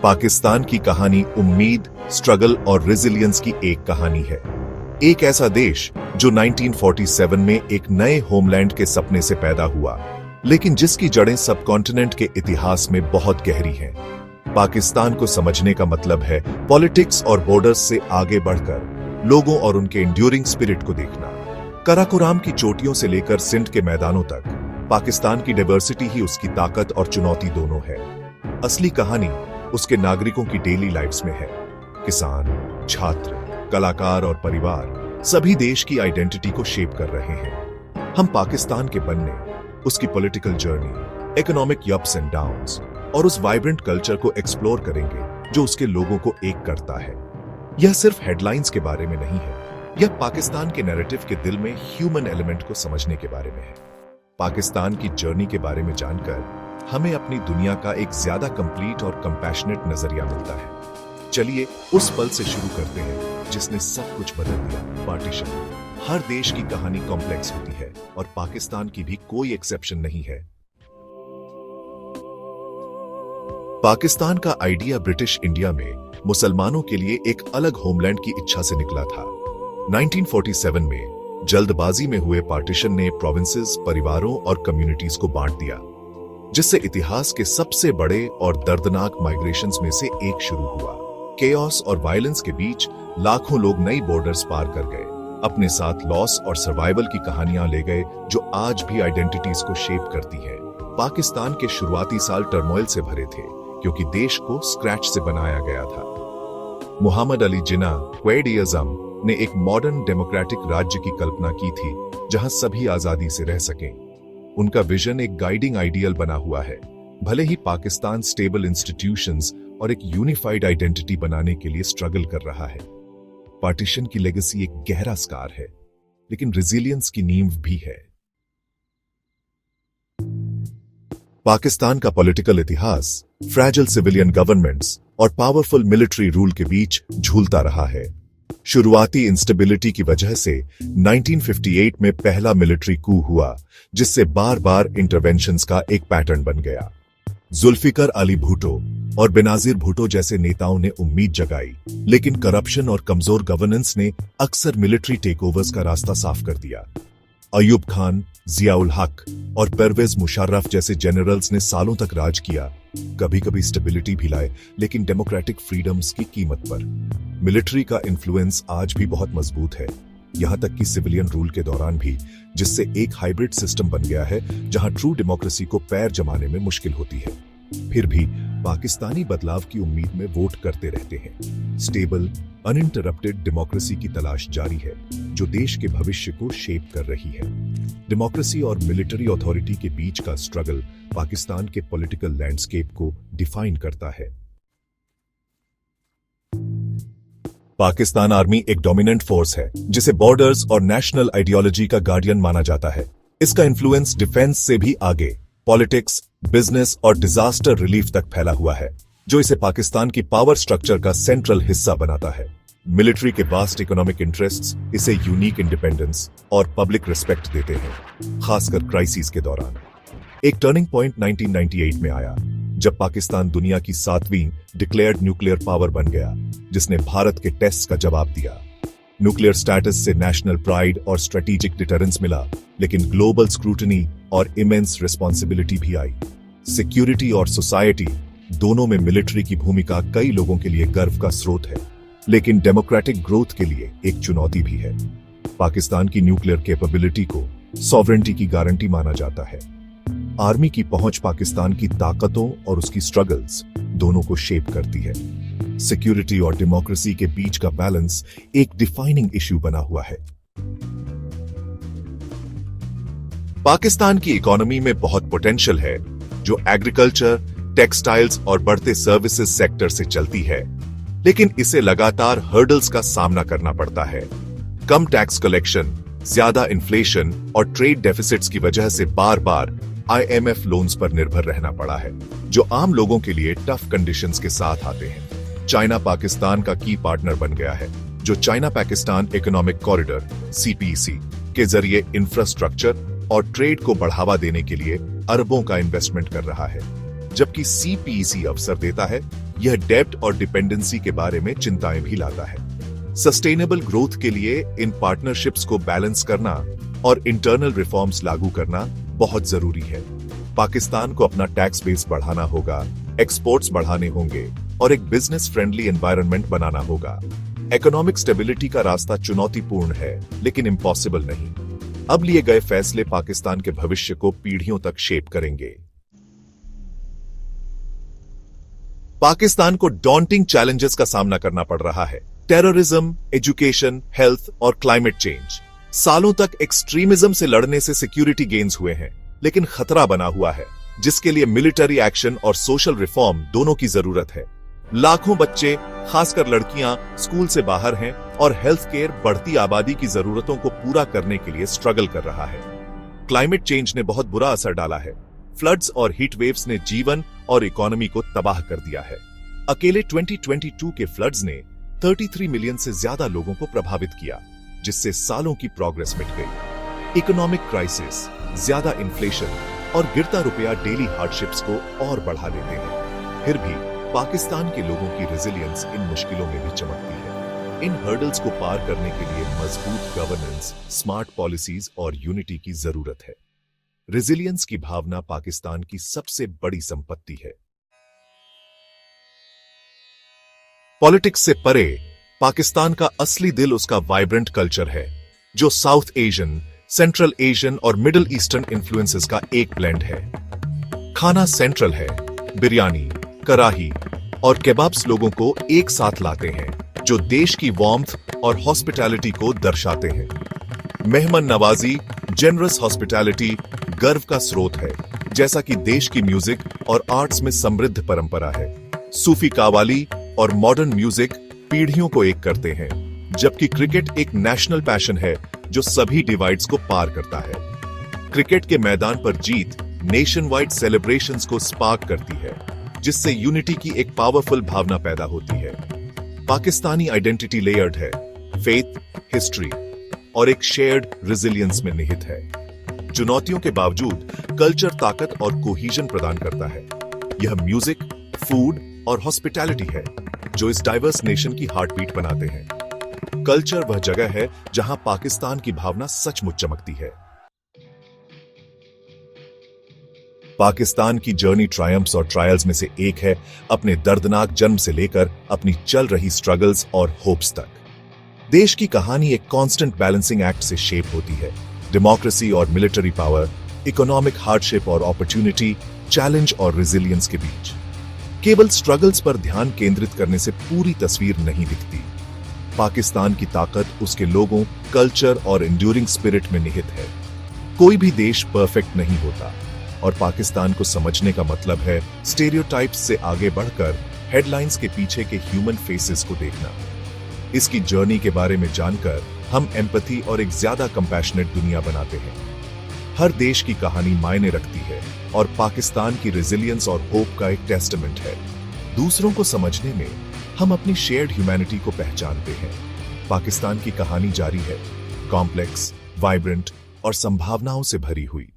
पाकिस्तान की कहानी उम्मीद, स्ट्रगल और रेजिलियंस की एक कहानी है। एक ऐसा देश जो 1947 में एक नए होमलैंड के सपने से पैदा हुआ, लेकिन जिसकी जड़ें सबकॉन्टिनेंट के इतिहास में बहुत गहरी हैं। पाकिस्तान को समझने का मतलब है पॉलिटिक्स और बॉर्डर्स से आगे बढ़कर लोगों और उनके इंड्यूरिंग स्पिरिट को देखना। कराकोराम की चोटियों से लेकर सिंध के मैदानों तक पाकिस्तान की डाइवर्सिटी ही उसकी ताकत और चुनौती दोनों है। असली कहानी उसके नागरिकों की डेली लाइफ्स में है। किसान, छात्र, कलाकार और परिवार सभी देश की आइडेंटिटी को शेप कर रहे हैं। हम पाकिस्तान के बनने, उसकी political journey, economic ups and downs और उस वाइब्रेंट कल्चर को एक्सप्लोर करेंगे जो उसके लोगों को एक करता है। यह सिर्फ हेडलाइंस के बारे में नहीं है, यह पाकिस्तान के नैरेटिव के दिल में ह्यूमन एलिमेंट को समझने के बारे में है। पाकिस्तान की जर्नी के बारे में जानकर हमें अपनी दुनिया का एक ज्यादा कंप्लीट और कंपैशनेट नजरिया मिलता है। चलिए उस पल से शुरू करते हैं जिसने सब कुछ बदल दिया, पार्टीशन। हर देश की कहानी कॉम्प्लेक्स होती है और पाकिस्तान की भी कोई एक्सेप्शन नहीं है। पाकिस्तान का आइडिया ब्रिटिश इंडिया में मुसलमानों के लिए एक अलग होमलैंड की इच्छा से निकला था। 1947 में जल्दबाजी में हुए पार्टीशन ने प्रोविंसेस, परिवारों और कम्युनिटीज को बांट दिया, जिससे इतिहास के सबसे बड़े और दर्दनाक माइग्रेशंस में से एक शुरू हुआ। केओस और वायलेंस के बीच लाखों लोग नई बॉर्डर्स पार कर गए, अपने साथ लॉस और सर्वाइवल की कहानियां ले गए जो आज भी आइडेंटिटीज को शेप करती है। पाकिस्तान के शुरुआती साल टर्मोइल से भरे थे क्योंकि देश को स्क्रैच से बनाया गया था। मुहम्मद अली जिन्ना, क्वेड-ई-आज़म ने एक मॉडर्न डेमोक्रेटिक राज्य की कल्पना की थी जहां सभी आजादी से रह सकें। उनका विजन एक गाइडिंग आइडियल बना हुआ है। भले ही पाकिस्तान स्टेबल इंस्टीट्यूशंस और एक यूनिफाइड आइडेंटिटी बनाने के लिए स्ट्रगल कर रहा है। पार्टीशन की लेगेसी एक गहरा स्कार है, लेकिन रेजिलियंस की नींव भी है। पाकिस्तान का पॉलिटिकल इतिहास फ्रैजिल सिविलियन गवर्नमेंट्स और पावरफुल मिलिट्री रूल के बीच झूलता रहा है। शुरुआती इंस्टेबिलिटी की वजह से 1958 में पहला मिलिट्री कू हुआ, जिससे बार बार इंटरवेंशंस का एक पैटर्न बन गया। जुल्फिकर अली भुट्टो और बेनाजीर भुट्टो जैसे नेताओं ने उम्मीद जगाई, लेकिन करप्शन और कमजोर गवर्नेंस ने अक्सर मिलिट्री टेकओवर्स का रास्ता साफ कर दिया। अयूब खान, जियाउल हक और परवेज मुशर्रफ जैसे जनरल्स ने सालों तक राज किया, कभी कभी स्टेबिलिटी भी लाए, लेकिन डेमोक्रेटिक फ्रीडम्स की कीमत पर। मिलिट्री का इन्फ्लुएंस आज भी बहुत मजबूत है, यहां तक कि सिविलियन रूल के दौरान भी, जिससे एक हाइब्रिड सिस्टम बन गया है जहां ट्रू डेमोक्रेसी को पैर जमाने में मुश्किल होती है। फिर भी पाकिस्तानी बदलाव की उम्मीद में वोट करते रहते हैं। स्टेबल, अनइंटरप्टेड डेमोक्रेसी की तलाश जारी है जो देश के भविष्य को शेप कर रही है। डेमोक्रेसी और मिलिट्री अथॉरिटी के बीच का स्ट्रगल पाकिस्तान के पॉलिटिकल लैंडस्केप को डिफाइन करता है। पाकिस्तान आर्मी एक डोमिनेंट फोर्स है जिसे बॉर्डर्स और नेशनल आइडियोलॉजी का गार्डियन माना जाता है। इसका इन्फ्लुएंस डिफेंस से भी आगे पॉलिटिक्स, बिजनेस और डिजास्टर रिलीफ तक फैला हुआ है, जो इसे पाकिस्तान की पावर स्ट्रक्चर का सेंट्रल हिस्सा बनाता है। मिलिट्री के वास्ट इकोनॉमिक इंटरेस्ट्स इसे यूनिक इंडिपेंडेंस और पब्लिक रिस्पेक्ट देते हैं, खासकर क्राइसिस के दौरान। एक टर्निंग पॉइंट 1998 में आया जब पाकिस्तान दुनिया की 7वीं डिक्लेयर्ड न्यूक्लियर पावर बन गया, जिसने भारत के टेस्ट का जवाब दिया। न्यूक्लियर स्टेटस से नेशनल प्राइड और स्ट्रेटेजिक डिटरेंस मिला, लेकिन ग्लोबल स्क्रूटनी और इमेंस रिस्पॉन्सिबिलिटी भी आई। सिक्योरिटी और सोसाइटी दोनों में मिलिट्री की भूमिका कई लोगों के लिए गर्व का स्रोत है, लेकिन डेमोक्रेटिक ग्रोथ के लिए एक चुनौती भी है। पाकिस्तान की न्यूक्लियर कैपेबिलिटी को सॉवरेंटी की गारंटी माना जाता है। आर्मी की पहुंच पाकिस्तान की ताकतों और उसकी स्ट्रगल्स दोनों को शेप करती है। सिक्योरिटी और डेमोक्रेसी के बीच का बैलेंस एक डिफाइनिंग इश्यू बना हुआ है। पाकिस्तान की इकोनॉमी में बहुत पोटेंशियल है, जो एग्रीकल्चर, टेक्सटाइल्स और बढ़ते सर्विसेज सेक्टर से चलती है, लेकिन इसे लगातार हर्डल्स का सामना करना पड़ता है। कम टैक्स कलेक्शन, ज्यादा इन्फ्लेशन और ट्रेड डेफिसिट्स की वजह से बार बार IMF लोन्स पर निर्भर रहना पड़ा है, जो आम लोगों के लिए टफ कंडीशंस के साथ आते हैं। चाइना पाकिस्तान का की पार्टनर बन गया है, जो China Pakistan economic corridor CPEC के जरिए इंफ्रास्ट्रक्चर और ट्रेड को बढ़ावा देने के लिए अरबों का इन्वेस्टमेंट कर रहा है। जबकि CPEC अवसर देता है यह डेब्ट और डिपेंडेंसी के बारे में चिंताएं भी लाता है। सस्टेनेबल ग्रोथ के लिए इन पार्टनरशिप्स को बैलेंस करना और इंटरनल रिफॉर्म्स लागू करना बहुत जरूरी है। पाकिस्तान को अपना टैक्स बेस बढ़ाना होगा, एक्सपोर्ट्स बढ़ाने होंगे और एक बिजनेस फ्रेंडली एनवायरनमेंट बनाना होगा। इकोनॉमिक स्टेबिलिटी का रास्ता चुनौतीपूर्ण है, लेकिन इम्पॉसिबल नहीं। अब लिए गए फैसले पाकिस्तान के भविष्य को पीढ़ियों तक शेप करेंगे। पाकिस्तान को डॉन्टिंग चैलेंजेस का सामना करना पड़ रहा है। टेररिज्म, एजुकेशन, हेल्थ और क्लाइमेट चेंज। सालों तक एक्सट्रीमिज्म से लड़ने से सिक्योरिटी गेन्स हुए हैं, लेकिन खतरा बना हुआ है, जिसके लिए मिलिट्री एक्शन और सोशल रिफॉर्म दोनों की जरूरत है। लाखों बच्चे, खासकर लड़कियां, स्कूल से बाहर हैं और हेल्थ केयर बढ़ती आबादी की जरूरतों को पूरा करने के लिए स्ट्रगल कर रहा है। क्लाइमेट चेंज ने बहुत बुरा असर डाला है। फ्लड्स और हीट वेव्स ने जीवन और इकोनॉमी को तबाह कर दिया है। अकेले 2022 के फ्लड्स ने 33 मिलियन से ज्यादा लोगों को प्रभावित किया, जिससे सालों की प्रोग्रेस मिट गई। इकोनॉमिक क्राइसिस, ज्यादा इन्फ्लेशन और गिरता रुपया डेली हार्डशिप्स को और बढ़ा देते हैं। फिर भी पाकिस्तान के लोगों की रेजिलियंस इन मुश्किलों में भी चमकती है। इन हर्डल्स को पार करने के लिए मजबूत गवर्नेंस, स्मार्ट पॉलिसीज और यूनिटी की जरूरत है। रेजिलियंस की भावना पाकिस्तान की सबसे बड़ी संपत्ति है। पॉलिटिक्स से परे पाकिस्तान का असली दिल उसका वाइब्रेंट कल्चर है, जो साउथ एशियन, सेंट्रल एशियन और मिडिल ईस्टर्न इन्फ्लुएंसेस का एक ब्लेंड है। खाना सेंट्रल है। बिरयानी, कराही और केबाब्स लोगों को एक साथ लाते हैं, जो देश की वार्मथ और हॉस्पिटैलिटी को दर्शाते हैं। मेहमान नवाजी, जेनरस हॉस्पिटैलिटी गर्व का स्रोत है, जैसा कि देश की म्यूजिक और आर्ट्स में समृद्ध परंपरा है। सूफी कव्वाली और मॉडर्न म्यूजिक पीढ़ियों को एक करते हैं, जबकि क्रिकेट एक नेशनल पैशन है जो सभी डिवाइड्स को पार करता है। क्रिकेट के मैदान पर जीत नेशन वाइड सेलिब्रेशंस को स्पार्क करती है, जिससे यूनिटी की एक पावरफुल भावना पैदा होती है। पाकिस्तानी आइडेंटिटी लेयर्ड है, फेथ, हिस्ट्री और एक शेयर्ड रेजिलियंस में निहित है। चुनौतियों के बावजूद कल्चर ताकत और कोहीजन प्रदान करता है। यह म्यूजिक, फूड और हॉस्पिटैलिटी है जो इस डाइवर्स नेशन की हार्टबीट बनाते हैं। कल्चर वह जगह है जहां पाकिस्तान की भावना सचमुच चमकती है। पाकिस्तान की जर्नी ट्रायम्फ्स और ट्रायल्स में से एक है, अपने दर्दनाक जन्म से लेकर अपनी चल रही स्ट्रगल्स और होप्स तक। देश की कहानी एक कांस्टेंट बैलेंसिंग एक्ट से शेप होती है। डेमोक्रेसी और मिलिट्री पावर, इकोनॉमिक हार्डशिप और अपॉर्चुनिटी, चैलेंज और रेजिलियंस के बीच। केवल स्ट्रगल्स पर ध्यान केंद्रित करने से पूरी तस्वीर नहीं दिखती। पाकिस्तान की ताकत उसके लोगों, कल्चर और एंड्यूरिंग स्पिरिट में निहित है। कोई भी देश परफेक्ट नहीं होता, और पाकिस्तान को समझने का मतलब है स्टेरियोटाइप्स से आगे बढ़कर हेडलाइंस के पीछे के ह्यूमन फेसेस को देखना। इसकी जर्नी के बारे में जानकर हम एम्पैथी और एक ज्यादा कंपैशनेट दुनिया बनाते हैं। हर देश की कहानी मायने रखती है, और पाकिस्तान की रेजिलियंस और होप का एक टेस्टामेंट है। दूसरों को समझने में हम अपनी शेयर्ड ह्यूमैनिटी को पहचानते हैं। पाकिस्तान की कहानी जारी है, कॉम्प्लेक्स, वाइब्रेंट और संभावनाओं से भरी हुई।